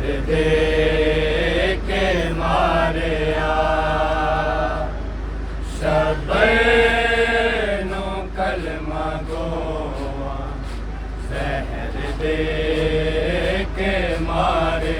दे के मारे शब्द नो कलमा गो जहर दे के मारे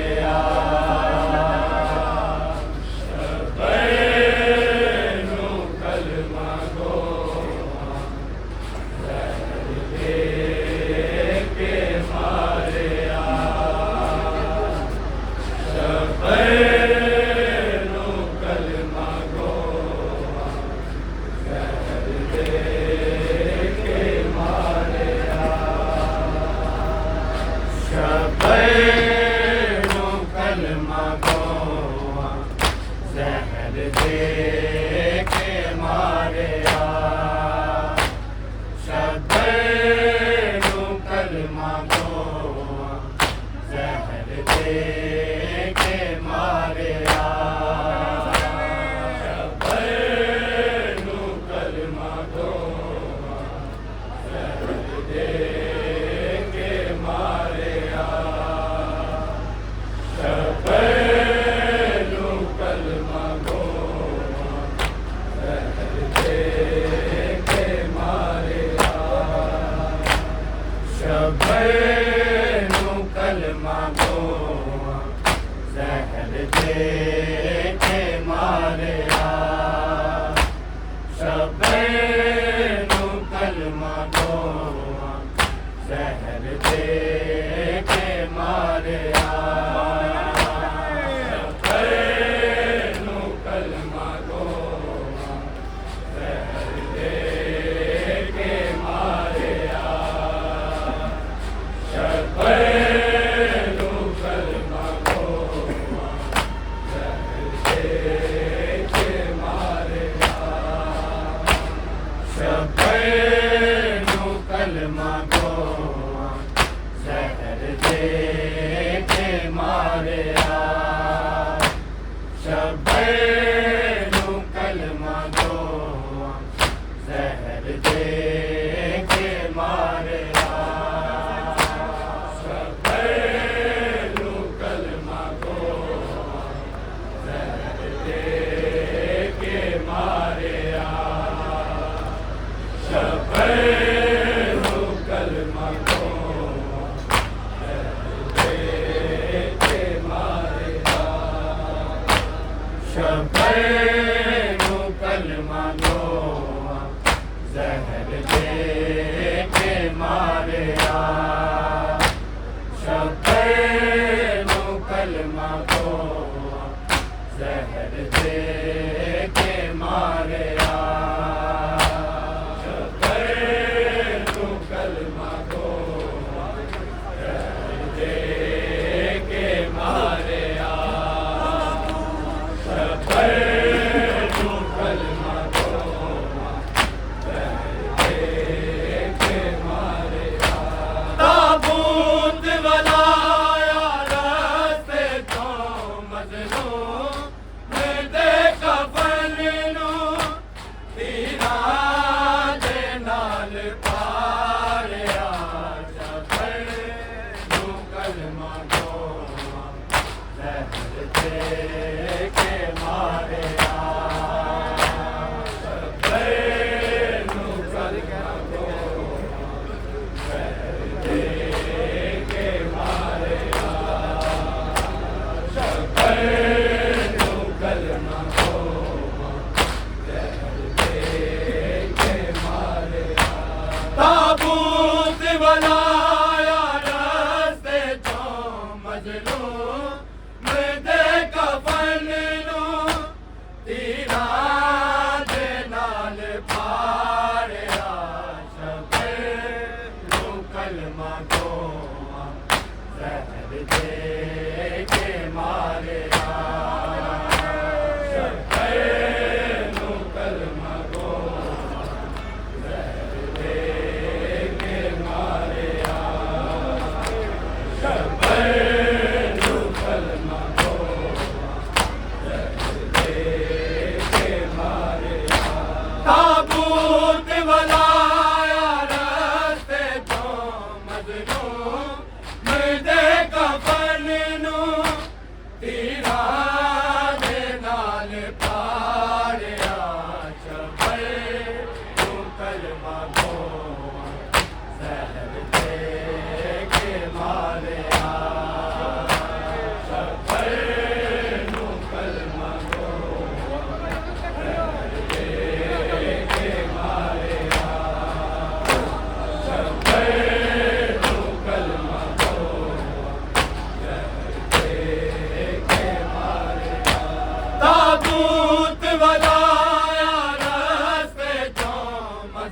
शब्द नो कलमा गो जहर दे के मारे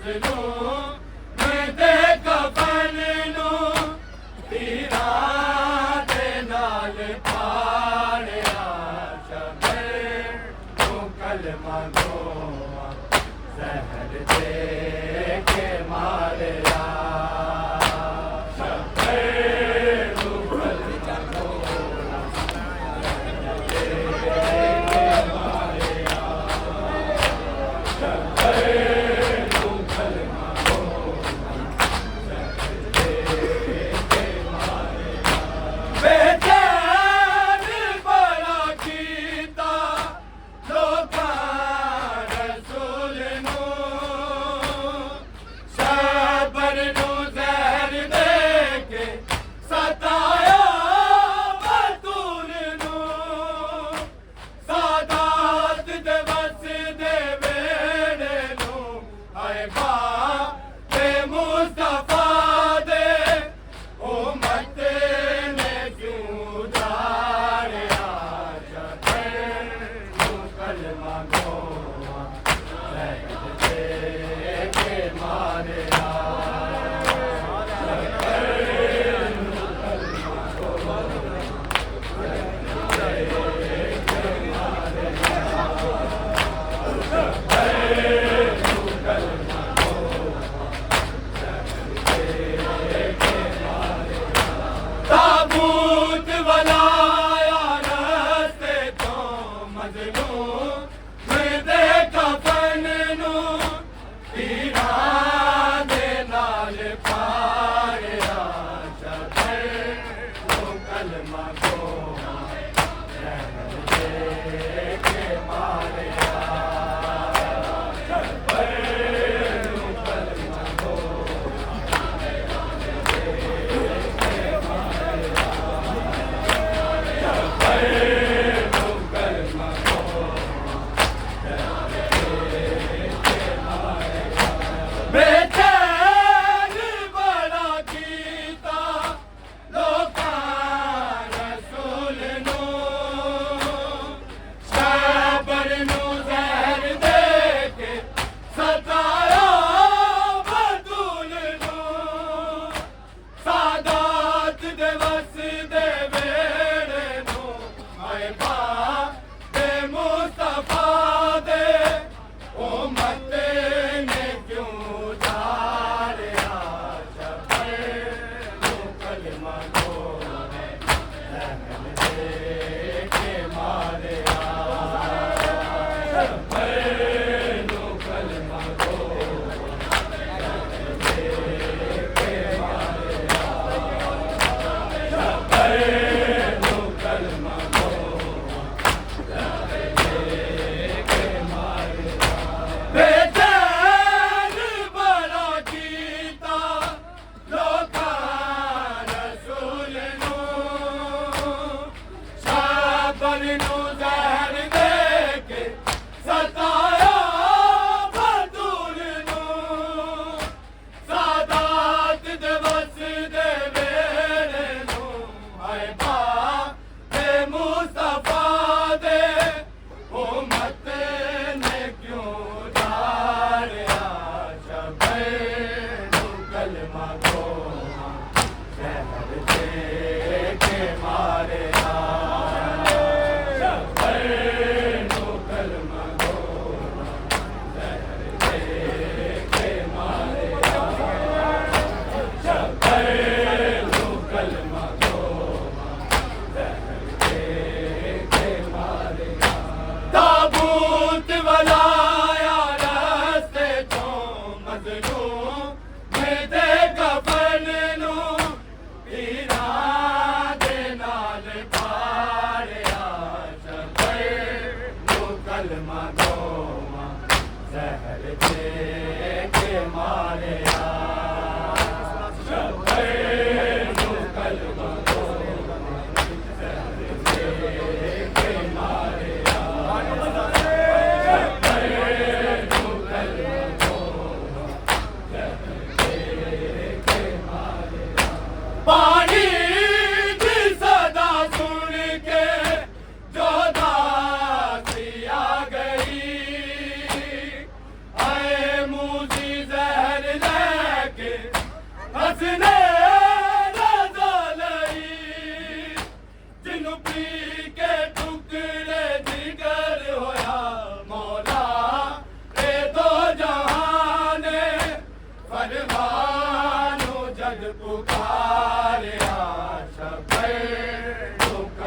मजलूम दे कफन नू तीरां दे नाल फाड़िया शबर तू कलमा गोवा जहर दे के मारिया शबर तू कलमा गोवा जहर दे के मारिया शबर तू कलमा गोवा जहर दे के मारिया बेचैन बड़ा कीता लोकां रसूल नू शबर नू जहर दे के सताया बतूल नू सादात दे वस दे वेड़े नू आए बाप मुस्तफा दे उम्मत ने क्यों दारिया शबर तू कलमा गोवा जहर दे के मारिया ताबूत बनाया रस्ते तो मजलूम दे कफन नू तीरां दे नाल फाड़िया शबर तू कलमा गोवा जहर दे के मारिया शबर तू कलमा गोवा बेचैन बड़ा कीता लोकां रसूल नू शबर नू जहर दे के सताया बतूल नू सादात दे वस दे वेड़े नू आए बाप मुस्तफा दे उम्मत ने क्यों दारिया शबर तू कलमा गोवा जहर दे के मारिया शबर तू कलमा गोवा जहर दे के मारिया शबर तू कलमा गोवा जहर दे के मारिया बेचैन बड़ा कीता लोकां रसूल नू शबर नू जहर दे के सताया बतूल नू सादात दे वस दे वेड़े नू आए बाप मुस्तफा दे उम्मत ने क्यों दारिया शबर तू कलमा गोवा जहर दे के मारिया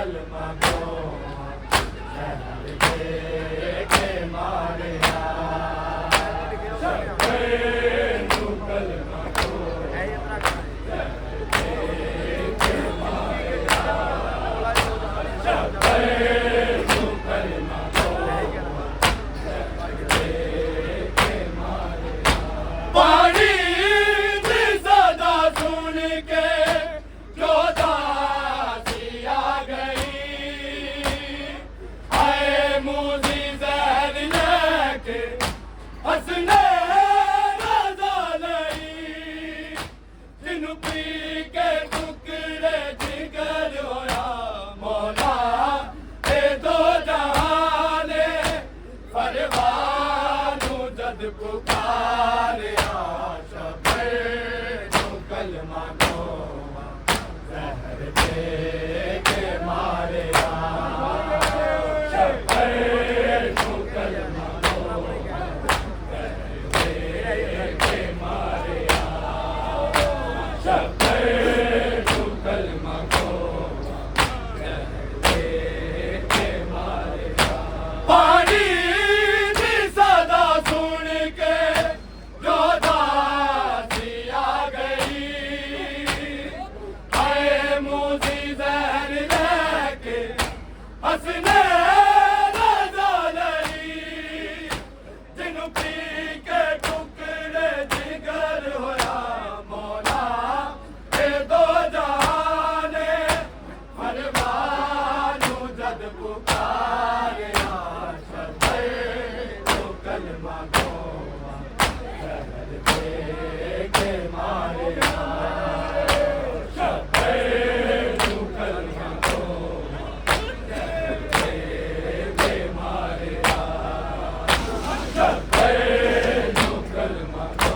कलमा को जहर दे के मारिया शब्बीर नू कलमा को जहर दे के मारिया शब्बीर नू कलमा को जहर दे के मारिया पानी दी सदा सुन के जो दासी आ गई आए मुझी जहर लेके हंसने रजा लई जिन्हू पी के टुकड़े जिगर होया मौला ए दो जहाने परवानू जद पुकारिया शब्बीर नू कलमा को जहर दे के मारिया शब्बीर नू कलमा को जहर दे के मारिया शब्बीर नू कलमा को जहर दे के मारिया पानी दी सदा सुन के जो दासी आ गई आए मुझी जहर लेके हंसने रजा लई जिन्हू पी के टुकड़े जिगर होया मौला ए दो जहाने परवानू जद पुकारिया शब्बीर नू कलमा को जहर दे के मारिया शब्बीर नू कलमा को जहर दे के मारिया शब्बीर नू कलमा को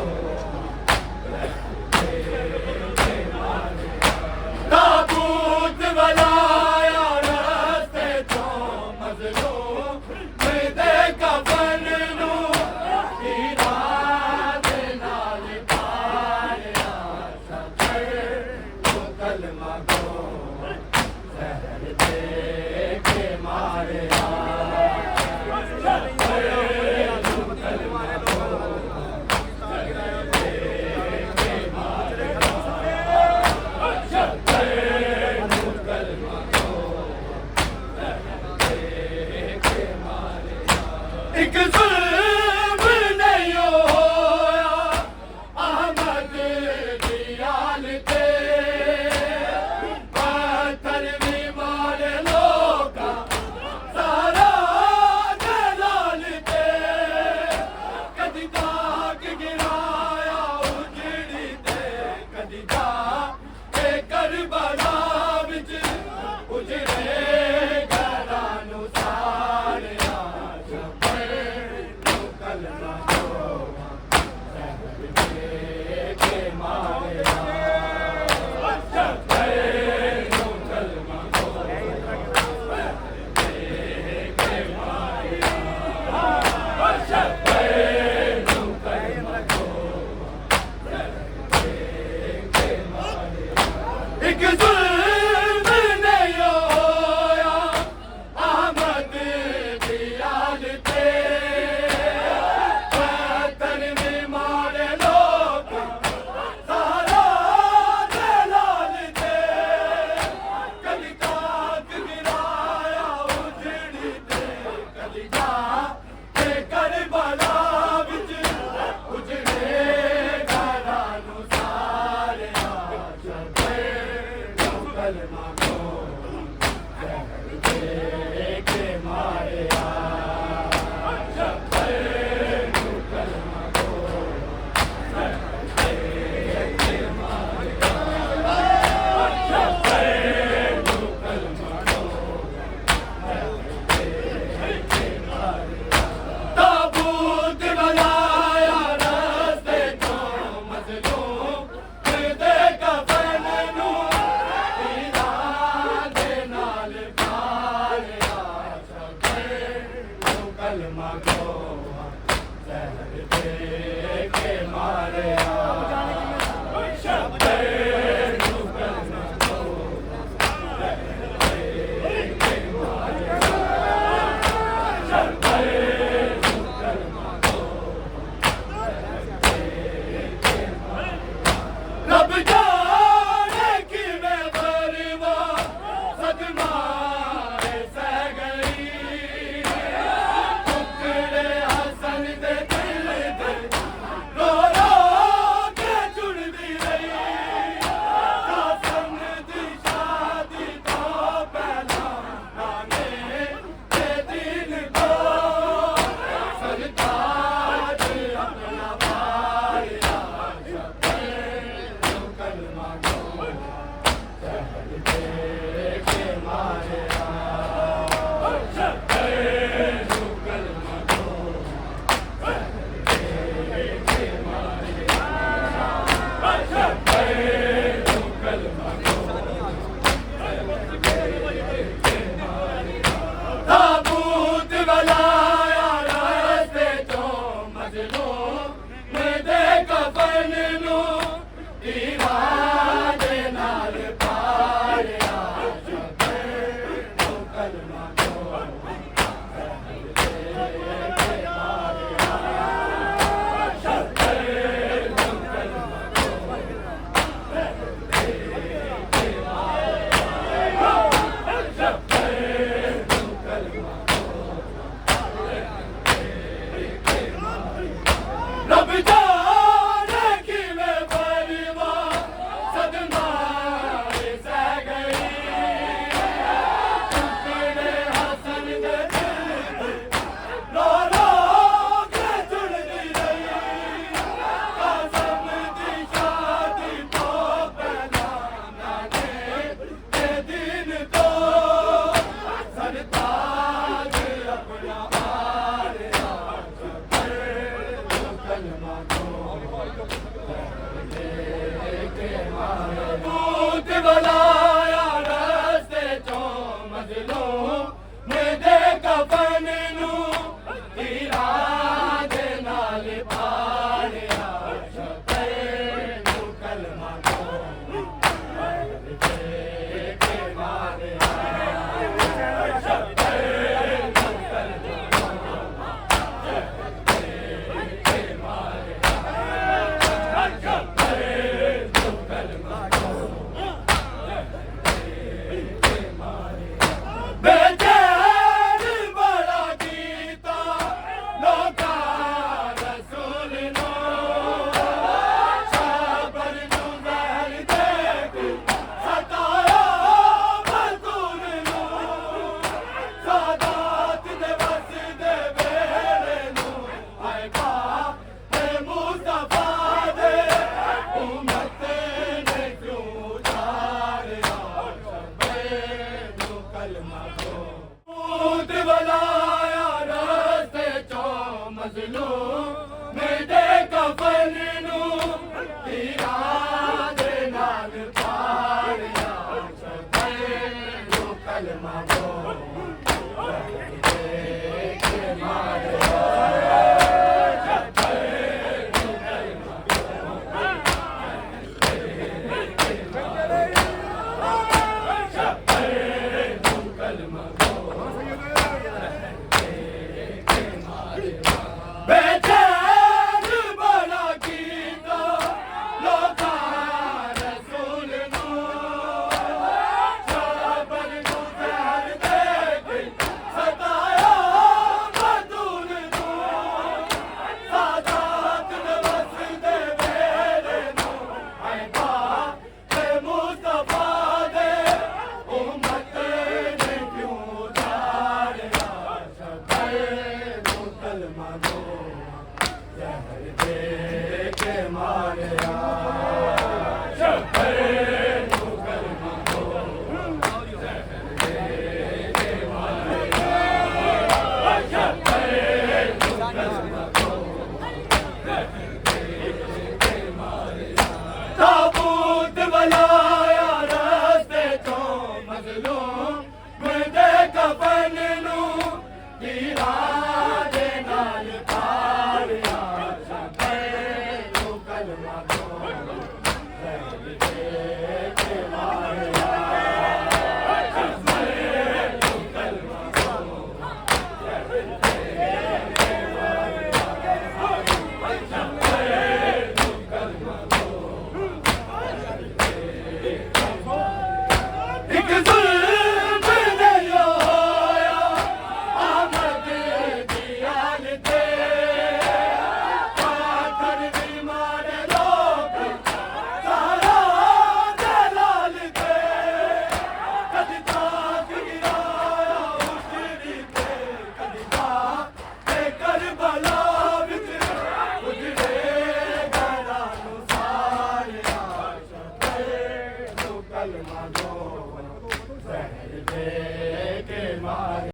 जहर दे के मारिया ताबूत बनाया रस्ते चो कलमा को रब जाने कि मैं परिवार सदमाए सह गई टुकड़े हसन दे रो रो के जुड़ती रही कसम दी शादी तो पहनाना के दिन तो सरताज अपना दूत बलाया रस्ते चो मजलूं मेरे कफन नू तीरा दे नाल पाड़िया शफे नू कलमा को के मारिया शफे नू कलमा के मारिया बेचैन बड़ा गीता लोका रसूल नो शाबर नू महल देख सताया मजदूर नो सादात दे बस दे वेले नू आए बा हे मुस्तफा दे उम्मत ने क्यों उतारा शबे नू कलमा दूत बलाया रस्ते चो मजलूं मेरे कफन नू तीरा दे नाल पाड़िया शबे नू कलमा को के मारिया शबे नू कलमा को